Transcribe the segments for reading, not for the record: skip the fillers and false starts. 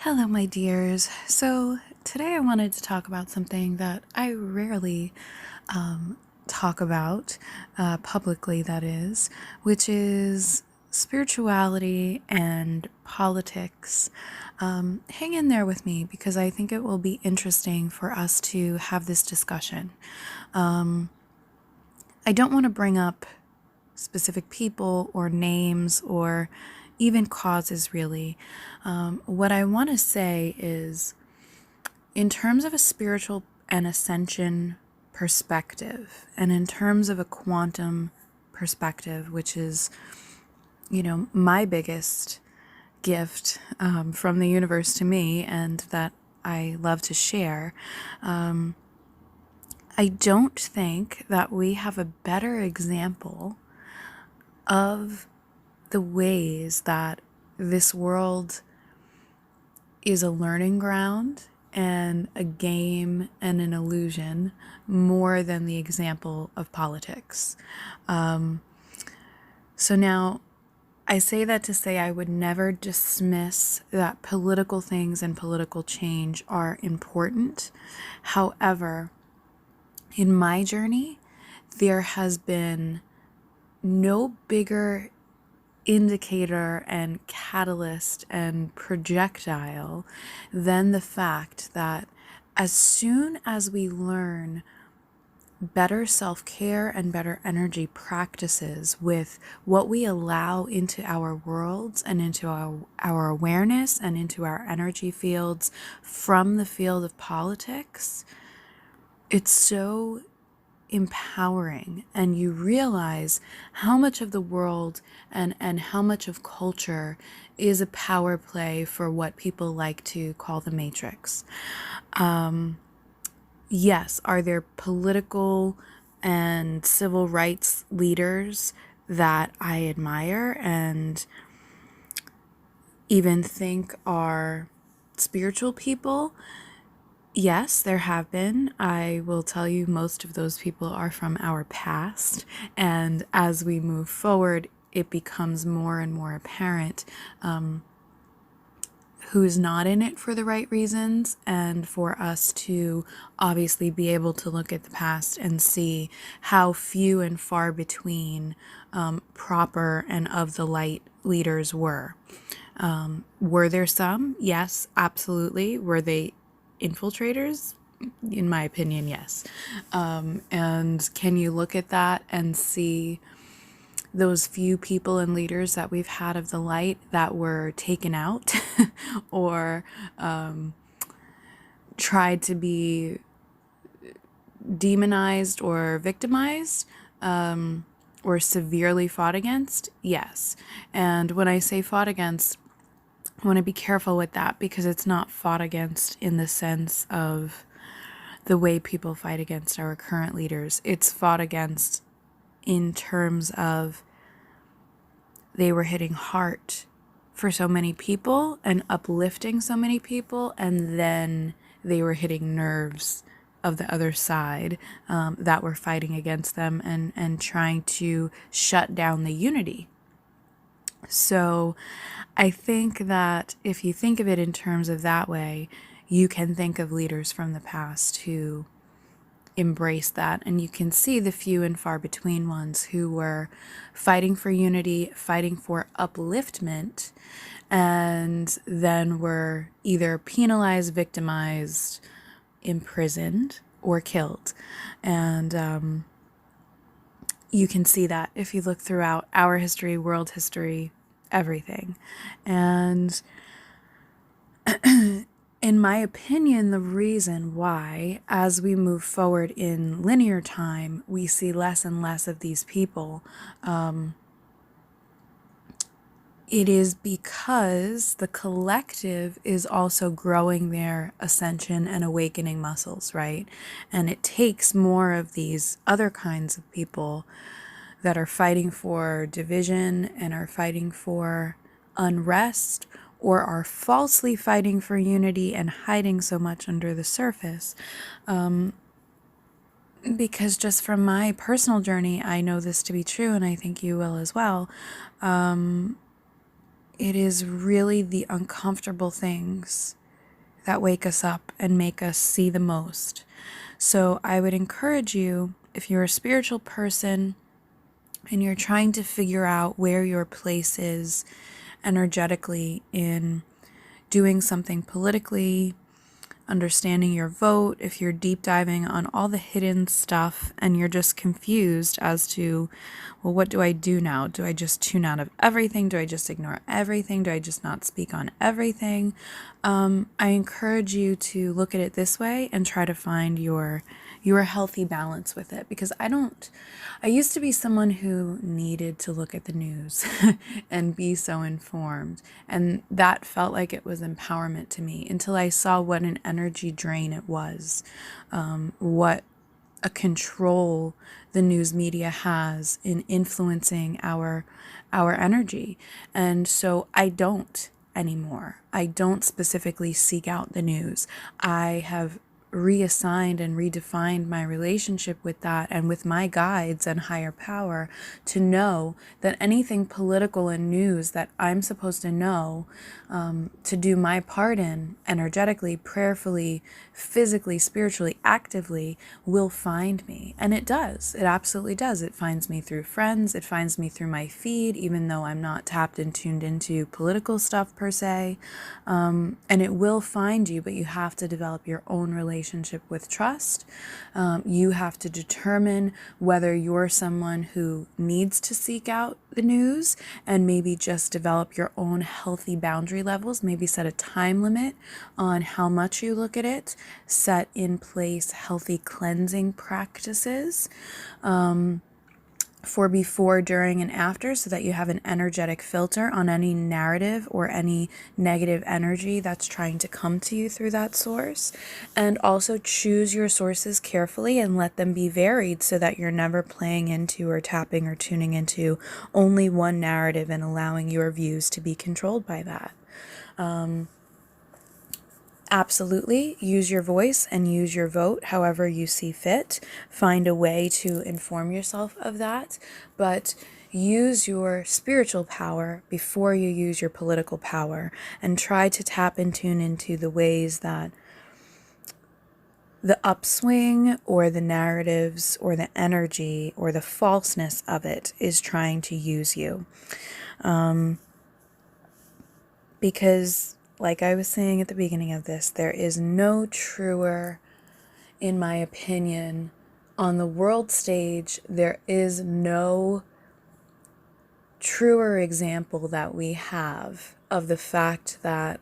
Hello, my dears. So, today I wanted to talk about something that I rarely talk about publicly, that is, which is spirituality and politics. Hang in there with me because I think it will be interesting for us to have this discussion. I don't want to bring up specific people or names or even causes, really. What I want to say is, in terms of a spiritual and ascension perspective, and in terms of a quantum perspective, which is, my biggest gift from the universe to me and that I love to share, I don't think that we have a better example of the ways that this world is a learning ground and a game and an illusion more than the example of politics. So now I say that to say I would never dismiss that political things and political change are important. However, in my journey, there has been no bigger indicator and catalyst and projectile than the fact that as soon as we learn better self-care and better energy practices with what we allow into our worlds and into our awareness and into our energy fields from the field of politics, it's so empowering, and you realize how much of the world and how much of culture is a power play for what people like to call the matrix. Yes, are there political and civil rights leaders that I admire and even think are spiritual people? Yes, there have been. I will tell you, most of those people are from our past. And as we move forward, it becomes more and more apparent who's not in it for the right reasons, and for us to obviously be able to look at the past and see how few and far between proper and of the light leaders were. Were there some? Yes, absolutely. Were they infiltrators? In my opinion, yes. And can you look at that and see those few people and leaders that we've had of the light that were taken out or tried to be demonized or victimized or severely fought against? Yes. And when I say fought against, I want to be careful with that because it's not fought against in the sense of the way people fight against our current leaders. It's fought against in terms of they were hitting heart for so many people and uplifting so many people, and then they were hitting nerves of the other side that were fighting against them and trying to shut down the unity. So I think that if you think of it in terms of that way, you can think of leaders from the past who embrace that, and you can see the few and far between ones who were fighting for unity, fighting for upliftment, and then were either penalized, victimized, imprisoned, or killed. And you can see that if you look throughout our history, world history, everything. And in my opinion, the reason why, as we move forward in linear time, we see less and less of these people, it is because the collective is also growing their ascension and awakening muscles, right? And it takes more of these other kinds of people that are fighting for division and are fighting for unrest, or are falsely fighting for unity and hiding so much under the surface. Because just from my personal journey, I know this to be true, and I think you will as well. it is really the uncomfortable things that wake us up and make us see the most. So I would encourage you, if you're a spiritual person and you're trying to figure out where your place is energetically in doing something politically, understanding your vote, if you're deep diving on all the hidden stuff and you're just confused as to, well, what do I do now? Do I just tune out of everything? Do I just ignore everything? Do I just not speak on everything? I encourage you to look at it this way and try to find your healthy balance with it, because I used to be someone who needed to look at the news and be so informed, and that felt like it was empowerment to me until I saw what an energy drain it was, what a control the news media has in influencing our energy. And so I don't anymore. I don't specifically seek out the news. I have reassigned and redefined my relationship with that and with my guides and higher power to know that anything political and news that I'm supposed to know, to do my part in energetically, prayerfully, physically, spiritually, actively, will find me. And it does. It absolutely does. It finds me through friends. It finds me through my feed, even though I'm not tapped and tuned into political stuff per se. And it will find you, but you have to develop your own relationship with trust. You have to determine whether you're someone who needs to seek out the news and maybe just develop your own healthy boundary levels, maybe set a time limit on how much you look at it, set in place healthy cleansing practices for before, during, and after, so that you have an energetic filter on any narrative or any negative energy that's trying to come to you through that source. And also choose your sources carefully and let them be varied so that you're never playing into or tapping or tuning into only one narrative and allowing your views to be controlled by that. Absolutely, use your voice and use your vote however you see fit. Find a way to inform yourself of that, but use your spiritual power before you use your political power, and try to tap and tune into the ways that the upswing or the narratives or the energy or the falseness of it is trying to use you. Because, like I was saying at the beginning of this, there is no truer, in my opinion, on the world stage, there is no truer example that we have of the fact that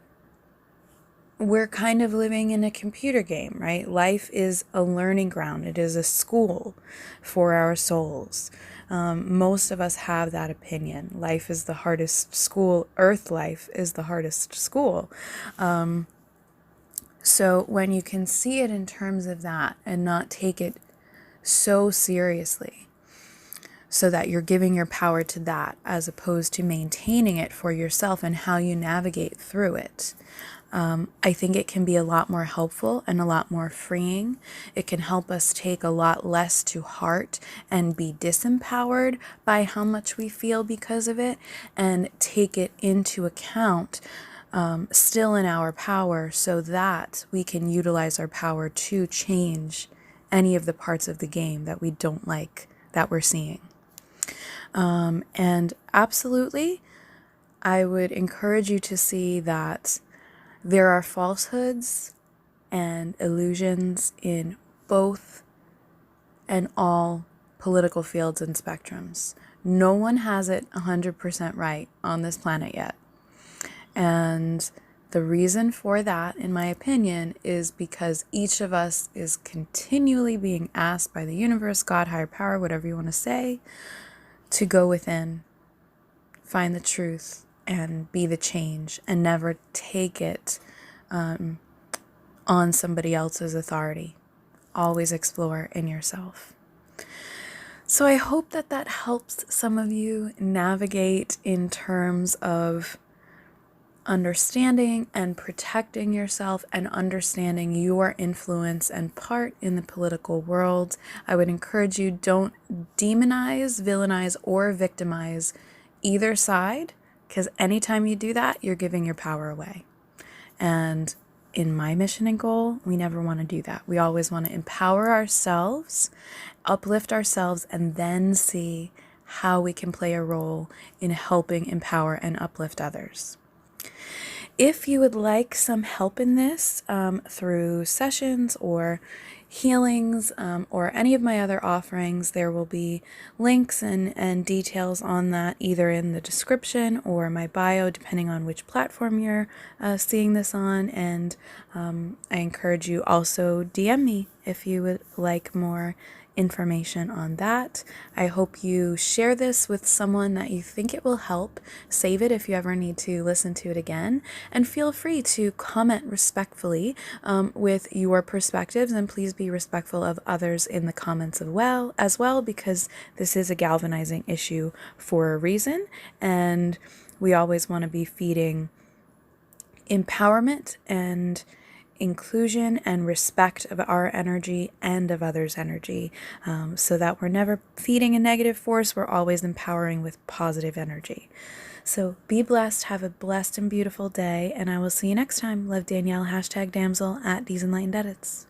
we're kind of living in a computer game, right? Life is a learning ground. It is a school for our souls. Most of us have that opinion. Life is the hardest school. Earth life is the hardest school. So when you can see it in terms of that and not take it so seriously, so that you're giving your power to that as opposed to maintaining it for yourself and how you navigate through it, I think it can be a lot more helpful and a lot more freeing. It can help us take a lot less to heart and be disempowered by how much we feel because of it, and take it into account, still in our power, so that we can utilize our power to change any of the parts of the game that we don't like that we're seeing. And absolutely, I would encourage you to see that there are falsehoods and illusions in both and all political fields and spectrums. No one has it 100% right on this planet yet. And the reason for that, in my opinion, is because each of us is continually being asked by the universe, God, higher power, whatever you want to say, to go within, find the truth, and be the change, and never take it on somebody else's authority. Always explore in yourself. So I hope that that helps some of you navigate in terms of understanding and protecting yourself and understanding your influence and part in the political world. I would encourage you, don't demonize, villainize, or victimize either side. Because anytime you do that, you're giving your power away. And in my mission and goal, we never want to do that. We always want to empower ourselves, uplift ourselves, and then see how we can play a role in helping empower and uplift others. If you would like some help in this through sessions or healings or any of my other offerings, there will be links and details on that either in the description or my bio, depending on which platform you're seeing this on. And I encourage you also DM me if you would like more information on that. I hope you share this with someone that you think it will help. Save it if you ever need to listen to it again, and feel free to comment respectfully with your perspectives, and please be respectful of others in the comments as well, because this is a galvanizing issue for a reason, and we always want to be feeding empowerment and inclusion and respect of our energy and of others' energy, so that we're never feeding a negative force. We're always empowering with positive energy. So be blessed, have a blessed and beautiful day, and I will see you next time. Love, Danielle, #Damsel at These Enlightened Edits.